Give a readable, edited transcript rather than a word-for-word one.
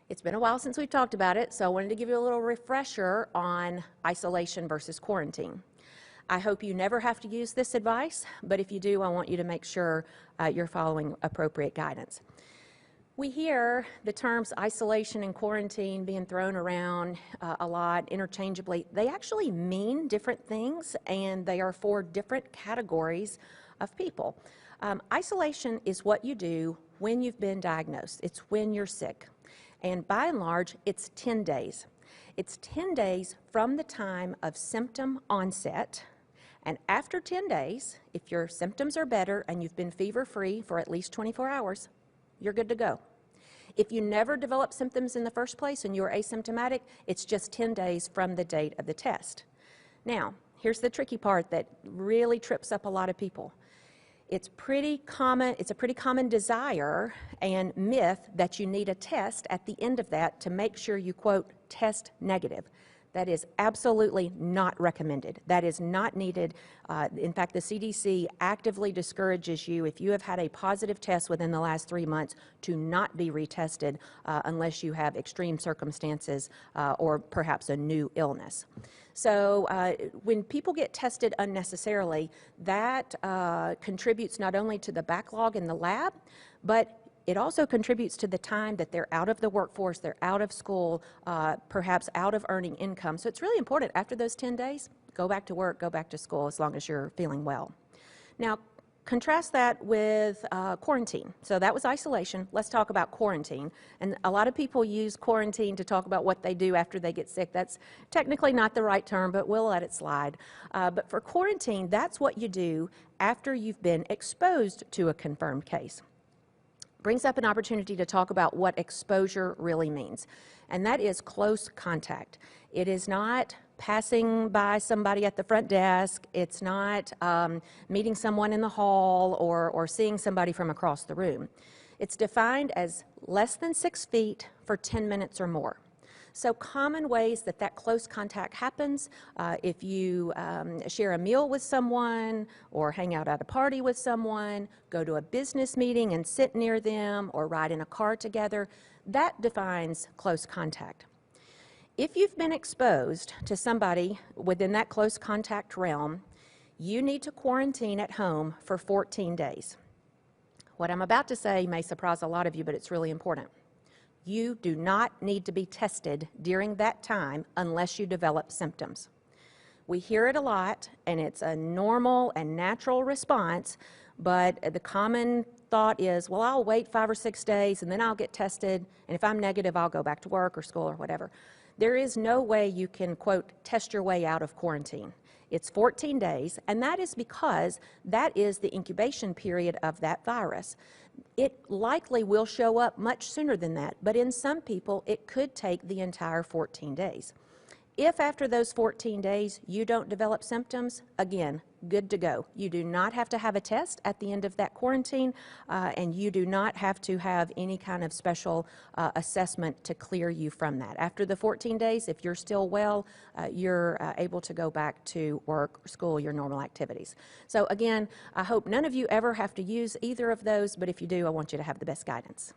It's been a while since we've talked about it, so I wanted to give you a little refresher on isolation versus quarantine. I hope you never have to use this advice, but if you do, I want you to make sure you're following appropriate guidance. We hear the terms isolation and quarantine being thrown around a lot interchangeably. They actually mean different things, and they are for different categories of people. Isolation is what you do when you've been diagnosed. It's when you're sick. And by and large, it's 10 days. It's 10 days from the time of symptom onset. And after 10 days, if your symptoms are better and you've been fever-free for at least 24 hours, you're good to go. If you never develop symptoms in the first place and you're asymptomatic, it's just 10 days from the date of the test. Now, here's the tricky part that really trips up a lot of people. It's a pretty common desire and myth that you need a test at the end of that to make sure you, quote, test negative. That is absolutely not recommended. That is not needed. In fact, the CDC actively discourages you, if you have had a positive test within the last 3 months, to not be retested unless you have extreme circumstances or perhaps a new illness. So when people get tested unnecessarily, that contributes not only to the backlog in the lab, but it also contributes to the time that they're out of the workforce, they're out of school, perhaps out of earning income. So it's really important, after those 10 days, go back to work, go back to school, as long as you're feeling well. Now, contrast that with quarantine. So that was isolation. Let's talk about quarantine. And a lot of people use quarantine to talk about what they do after they get sick. That's technically not the right term, but we'll let it slide. But for quarantine, that's what you do after you've been exposed to a confirmed case. Brings up an opportunity to talk about what exposure really means, and that is close contact. It is not passing by somebody at the front desk. It's not meeting someone in the hall or seeing somebody from across the room. It's defined as less than 6 feet for 10 minutes or more. So common ways that that close contact happens, if you share a meal with someone or hang out at a party with someone, go to a business meeting and sit near them, or ride in a car together, that defines close contact. If you've been exposed to somebody within that close contact realm, you need to quarantine at home for 14 days. What I'm about to say may surprise a lot of you, but it's really important. You do not need to be tested during that time unless you develop symptoms. We hear it a lot, and it's a normal and natural response, but the common thought is, well, I'll wait 5 or 6 days and then I'll get tested, and if I'm negative, I'll go back to work or school or whatever. There is no way you can, quote, test your way out of quarantine. It's 14 days, and that is because that is the incubation period of that virus. It likely will show up much sooner than that, but in some people, it could take the entire 14 days. If after those 14 days you don't develop symptoms, again, good to go. You do not have to have a test at the end of that quarantine, and you do not have to have any kind of special assessment to clear you from that. After the 14 days, if you're still well, you're able to go back to work, school, your normal activities. So again, I hope none of you ever have to use either of those, but if you do, I want you to have the best guidance.